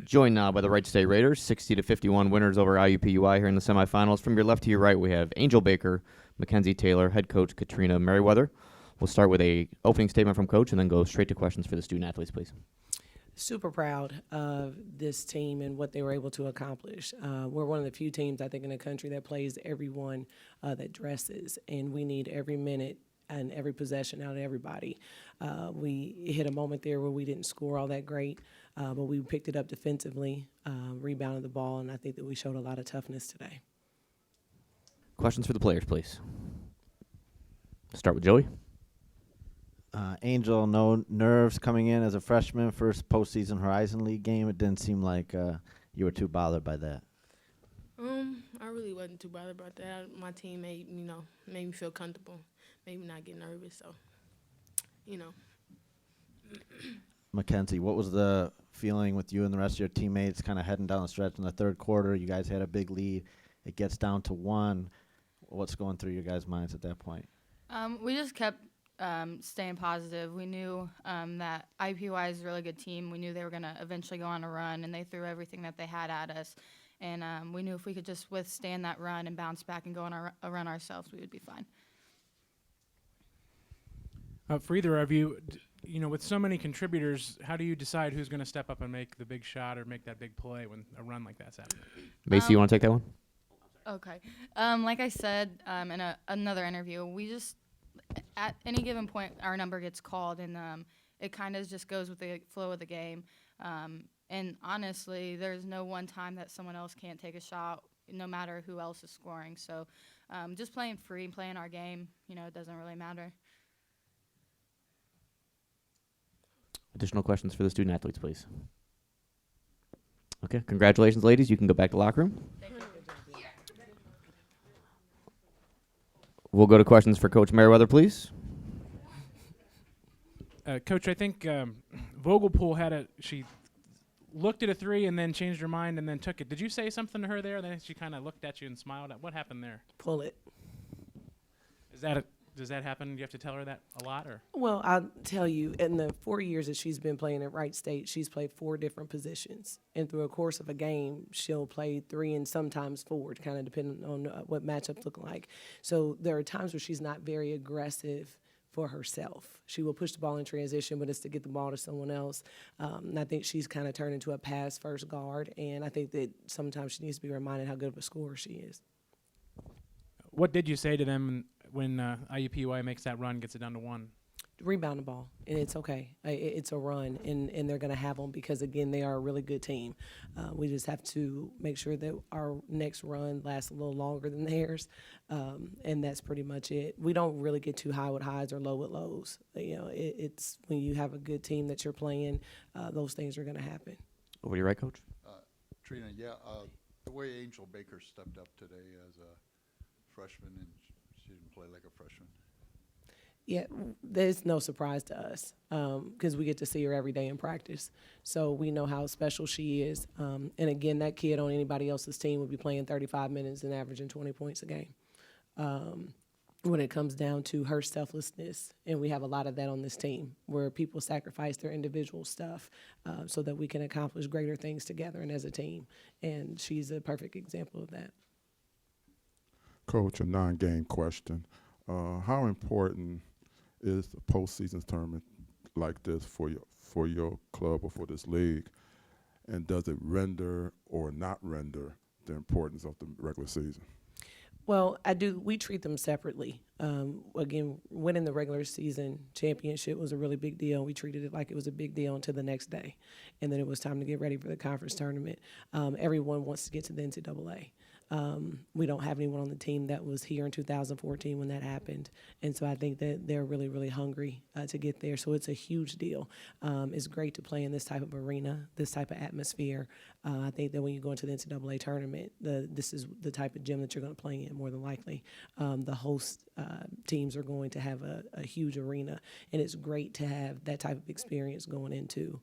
Joined now by the Wright State Raiders, 60-51 winners over IUPUI here in the semifinals. From your left to your right, we have Angel Baker, Mackenzie Taylor, head coach Katrina Merriweather. We'll start with a opening statement from Coach and then go straight to questions for the student athletes, please. Super proud of this team and what they were able to accomplish. We're one of the few teams, I think, in the country that plays everyone that dresses, and we need every minute and every possession out of everybody. We hit a moment there where we didn't score all that great, but we picked it up defensively, rebounded the ball, and I think that we showed a lot of toughness today. Questions for the players, please. Start with Joey. Angel, no nerves coming in as a freshman, first postseason Horizon League game. It didn't seem like you were too bothered by that. I really wasn't too bothered about that. My team made me feel comfortable, made me not get nervous. So, Mackenzie, what was the feeling with you and the rest of your teammates kind of heading down the stretch in the third quarter? You guys had a big lead. It gets down to 1. What's going through your guys' minds at that point? We just kept staying positive. We knew that IUPUI is a really good team. We knew they were going to eventually go on a run, and they threw everything that they had at us. And we knew if we could just withstand that run and bounce back and go on a run ourselves, we would be fine. For either of you, with so many contributors, how do you decide who's going to step up and make the big shot or make that big play when a run like that's happening? Macy, you want to take that one? Okay. Like I said in another interview, we just, at any given point, our number gets called, and it kind of just goes with the flow of the game. And honestly, there's no one time that someone else can't take a shot, no matter who else is scoring. So just playing free and playing our game, it doesn't really matter. Additional questions for the student athletes, please. Okay, congratulations, ladies. You can go back to the locker room. We'll go to questions for Coach Merriweather, please. Coach, I think Vogelpool she looked at a 3 and then changed her mind and then took it. Did you say something to her there? Then she kind of looked at you and smiled. What happened there? Pull it. Does that happen? Do you have to tell her that a lot? Or? Well, I'll tell you, in the 4 years that she's been playing at Wright State, she's played 4 different positions. And through a course of a game, she'll play 3 and sometimes 4, kind of depending on what matchups look like. So there are times where she's not very aggressive for herself. She will push the ball in transition, but it's to get the ball to someone else. And I think she's kind of turned into a pass-first guard, and I think that sometimes she needs to be reminded how good of a scorer she is. What did you say to them when IUPUI makes that run, gets it down to 1? Rebound the ball, and it's okay. It's a run, and they're going to have them because, again, they are a really good team. We just have to make sure that our next run lasts a little longer than theirs, and that's pretty much it. We don't really get too high with highs or low with lows. It's when you have a good team that you're playing, those things are going to happen. Over to your right, Coach. Trina, the way Angel Baker stepped up today as a freshman, and she didn't play like a freshman. Yeah, there's no surprise to us because we get to see her every day in practice. So we know how special she is. And again, that kid on anybody else's team would be playing 35 minutes and averaging 20 points a game. When it comes down to her selflessness, and we have a lot of that on this team, where people sacrifice their individual stuff so that we can accomplish greater things together and as a team. And she's a perfect example of that. Coach, a non-game question. How important is a postseason tournament like this for your club or for this league? And does it render or not render the importance of the regular season? Well, we treat them separately. Again, winning the regular season championship was a really big deal. We treated it like it was a big deal until the next day. And then it was time to get ready for the conference tournament. Everyone wants to get to the NCAA. We don't have anyone on the team that was here in 2014 when that happened. And so I think that they're really, really hungry to get there. So it's a huge deal. It's great to play in this type of arena, this type of atmosphere. I think that when you go into the NCAA tournament, this is the type of gym that you're going to play in more than likely. The host teams are going to have a huge arena, and it's great to have that type of experience going into.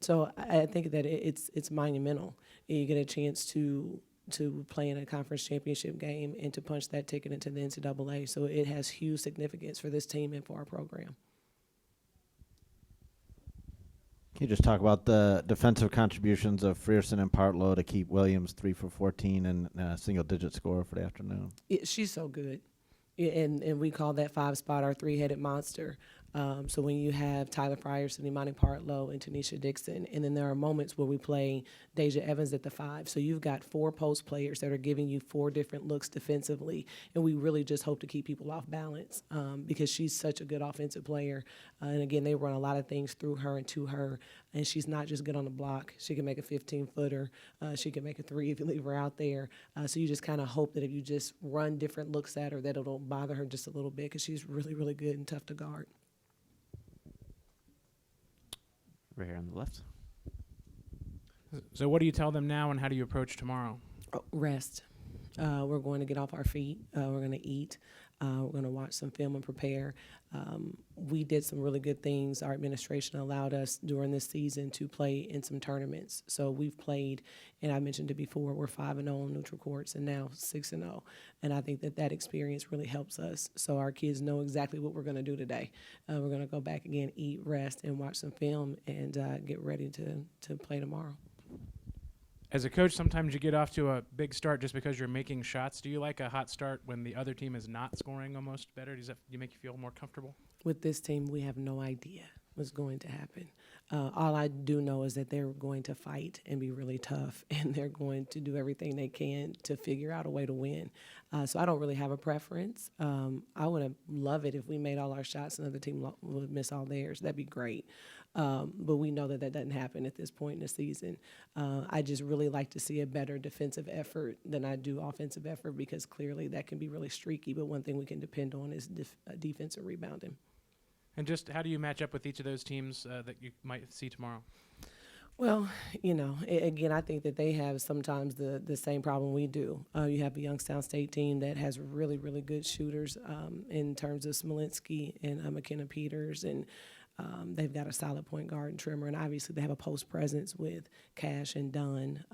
So I think that it's monumental. You get a chance to play in a conference championship game and to punch that ticket into the NCAA. So it has huge significance for this team and for our program. Can you just talk about the defensive contributions of Frierson and Partlow to keep Williams 3 for 14 and a single-digit score for the afternoon? She's so good. And we call that 5 spot our 3-headed monster. So when you have Tyler Frierson, Imani Partlow, and Tanisha Dixon, and then there are moments where we play Deja Evans at the 5. So you've got 4 post players that are giving you 4 different looks defensively, and we really just hope to keep people off balance because she's such a good offensive player. And again, they run a lot of things through her and to her, and she's not just good on the block. She can make a 15-footer. She can make a 3 if you leave her out there. So you just kind of hope that if you just run different looks at her, that it'll bother her just a little bit because she's really, really good and tough to guard. Right here on the left. So what do you tell them now, and how do you approach tomorrow? Rest. We're going to get off our feet. We're going to eat. We're going to watch some film and prepare. We did some really good things. Our administration allowed us during this season to play in some tournaments. So we've played, and I mentioned it before, we're 5-0 on neutral courts and now 6-0. And I think that experience really helps us. So our kids know exactly what we're going to do today. We're going to go back again, eat, rest, and watch some film and get ready to play tomorrow. As a coach, sometimes you get off to a big start just because you're making shots. Do you like a hot start when the other team is not scoring almost better? Does that make you feel more comfortable? With this team, we have no idea what's going to happen. All I do know is that they're going to fight and be really tough, and they're going to do everything they can to figure out a way to win. So I don't really have a preference. I would love it if we made all our shots and the other team would miss all theirs. That'd be great. But we know that doesn't happen at this point in the season. I just really like to see a better defensive effort than I do offensive effort because clearly that can be really streaky, but one thing we can depend on is defensive rebounding. And just how do you match up with each of those teams that you might see tomorrow? Well, again, I think that they have sometimes the same problem we do. You have a Youngstown State team that has really, really good shooters in terms of Smolinski and McKenna Peters, and they've got a solid point guard in Trimmer, and obviously they have a post presence with Cash and Dunn.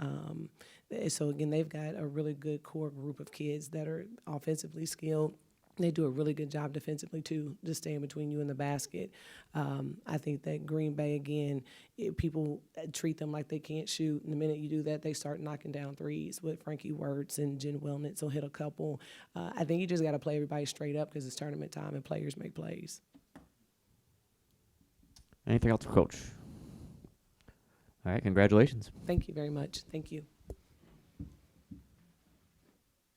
So, again, they've got a really good core group of kids that are offensively skilled. They do a really good job defensively, too, just staying between you and the basket. I think that Green Bay, again, people treat them like they can't shoot. And the minute you do that, they start knocking down threes with Frankie Wirtz and Jen Wilnitz will hit a couple. I think you just got to play everybody straight up because it's tournament time and players make plays. Anything else for Coach? All right, congratulations. Thank you very much. Thank you.